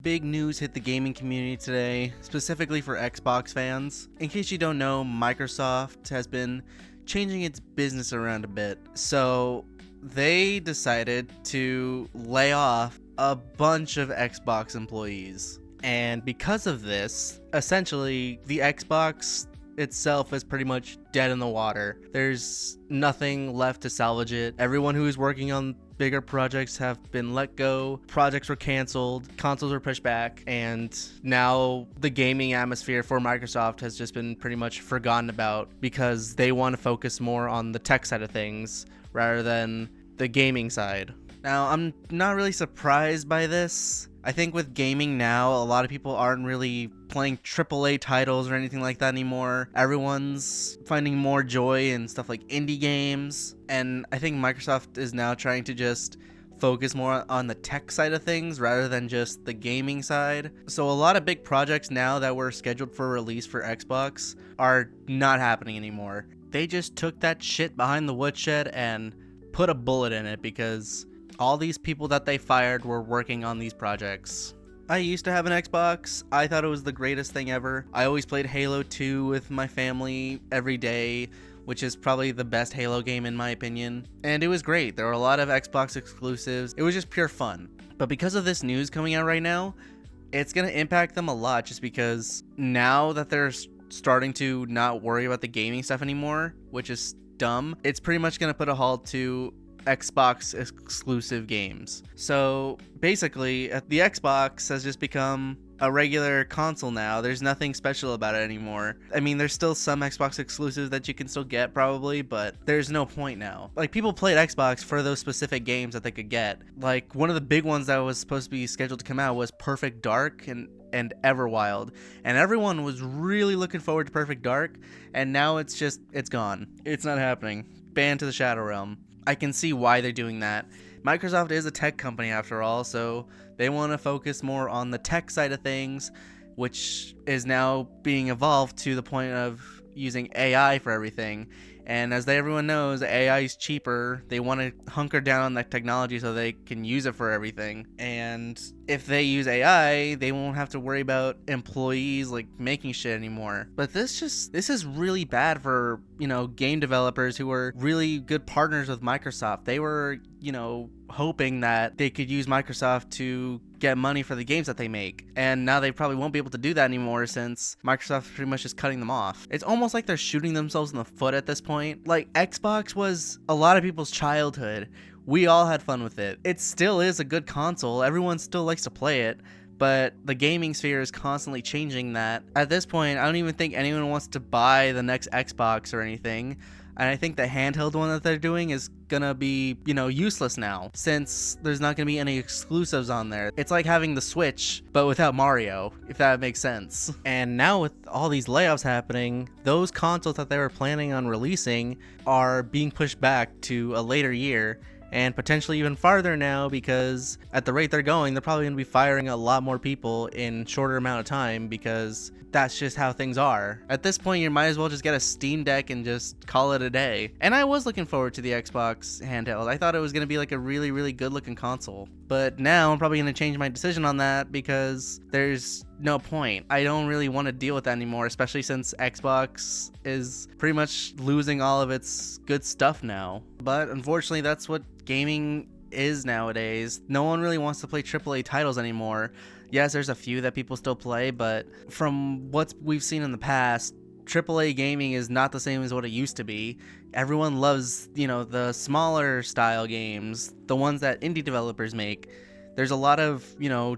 Big news hit the gaming community today, specifically for Xbox fans. In case you don't know, Microsoft has been changing its business around a bit. So they decided to lay off a bunch of Xbox employees. And because of this, essentially the Xbox itself is pretty much dead in the water. There's nothing left to salvage it. Everyone who is working on bigger projects have been let go, projects were canceled, consoles were pushed back, and now the gaming atmosphere for Microsoft has just been pretty much forgotten about because they want to focus more on the tech side of things rather than the gaming side. Now, I'm not really surprised by this. I think with gaming now, a lot of people aren't really playing AAA titles or anything like that anymore. Everyone's finding more joy in stuff like indie games, and I think Microsoft is now trying to just focus more on the tech side of things rather than just the gaming side. So a lot of big projects now that were scheduled for release for Xbox are not happening anymore. They just took that shit behind the woodshed and put a bullet in it because all these people that they fired were working on these projects. I used to have an Xbox. I thought it was the greatest thing ever. I always played Halo 2 with my family every day, which is probably the best Halo game in my opinion. And it was great. There were a lot of Xbox exclusives. It was just pure fun. But because of this news coming out right now, it's going to impact them a lot just because now that they're starting to not worry about the gaming stuff anymore, which is dumb, it's pretty much going to put a halt to Xbox exclusive games. So basically, the Xbox has just become a regular console now. There's nothing special about it anymore. I mean, there's still some Xbox exclusives that you can still get probably, but there's no point now. Like, people played Xbox for those specific games that they could get. Like, one of the big ones that was supposed to be scheduled to come out was Perfect Dark and Everwild, and everyone was really looking forward to Perfect Dark, and now it's gone. It's not happening. Banned to the Shadow Realm. I can see why they're doing that. Microsoft is a tech company after all, so they want to focus more on the tech side of things, which is now being evolved to the point of using AI for everything. And as everyone knows, AI is cheaper. They want to hunker down on that technology so they can use it for everything. And if they use AI, they won't have to worry about employees like making shit anymore. But this is really bad for, game developers who are really good partners with Microsoft. They were, hoping that they could use Microsoft to get money for the games that they make. And now they probably won't be able to do that anymore since Microsoft is pretty much just cutting them off. It's almost like they're shooting themselves in the foot at this point. Like, Xbox was a lot of people's childhood. We all had fun with it. It still is a good console. Everyone still likes to play it. But the gaming sphere is constantly changing that. At this point, I don't even think anyone wants to buy the next Xbox or anything. And I think the handheld one that they're doing is gonna be, useless now, since there's not gonna be any exclusives on there. It's like having the Switch, but without Mario, if that makes sense. And now with all these layoffs happening, those consoles that they were planning on releasing are being pushed back to a later year, and potentially even farther now, because at the rate they're going, they're probably going to be firing a lot more people in shorter amount of time, because that's just how things are. At this point, you might as well just get a Steam Deck and just call it a day. And I was looking forward to the Xbox handheld. I thought it was going to be like a really, really good looking console. But now I'm probably going to change my decision on that because there's no point. I don't really want to deal with that anymore, especially since Xbox is pretty much losing all of its good stuff now. But unfortunately, that's what gaming is nowadays. No one really wants to play AAA titles anymore. Yes, there's a few that people still play, but from what we've seen in the past, AAA gaming is not the same as what it used to be. Everyone loves, the smaller style games, the ones that indie developers make. There's a lot of,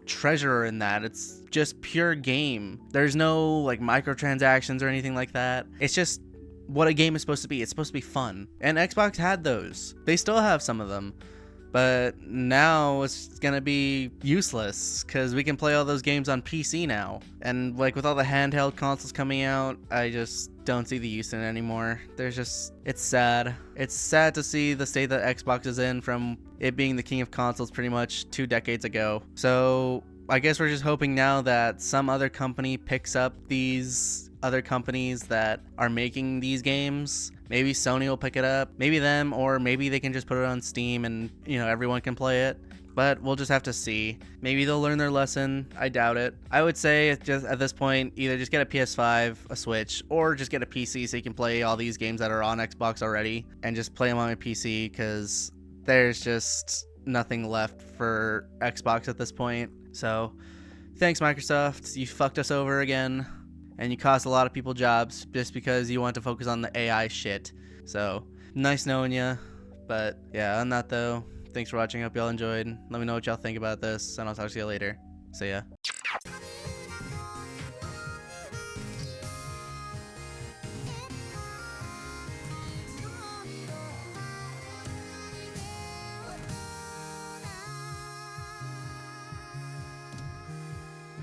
treasure in that. It's just pure game. There's no, like, microtransactions or anything like that. It's just what a game is supposed to be. It's supposed to be fun. And Xbox had those. They still have some of them. But now it's gonna be useless because we can play all those games on PC now. And like with all the handheld consoles coming out, I just don't see the use in it anymore. It's sad. It's sad to see the state that Xbox is in from it being the king of consoles pretty much 2 decades ago. So I guess we're just hoping now that some other company picks up these other companies that are making these games. Maybe Sony will pick it up, maybe them, or maybe they can just put it on Steam and, everyone can play it. But we'll just have to see. Maybe they'll learn their lesson. I doubt it. I would say just at this point, either just get a PS5, a Switch, or just get a PC so you can play all these games that are on Xbox already and just play them on a PC, because there's just nothing left for Xbox at this point. So thanks, Microsoft. You fucked us over again, and you cost a lot of people jobs just because you want to focus on the AI shit. So nice knowing you. But yeah, on that though, thanks for watching. Hope y'all enjoyed. Let me know what y'all think about this, and I'll talk to you later. See ya.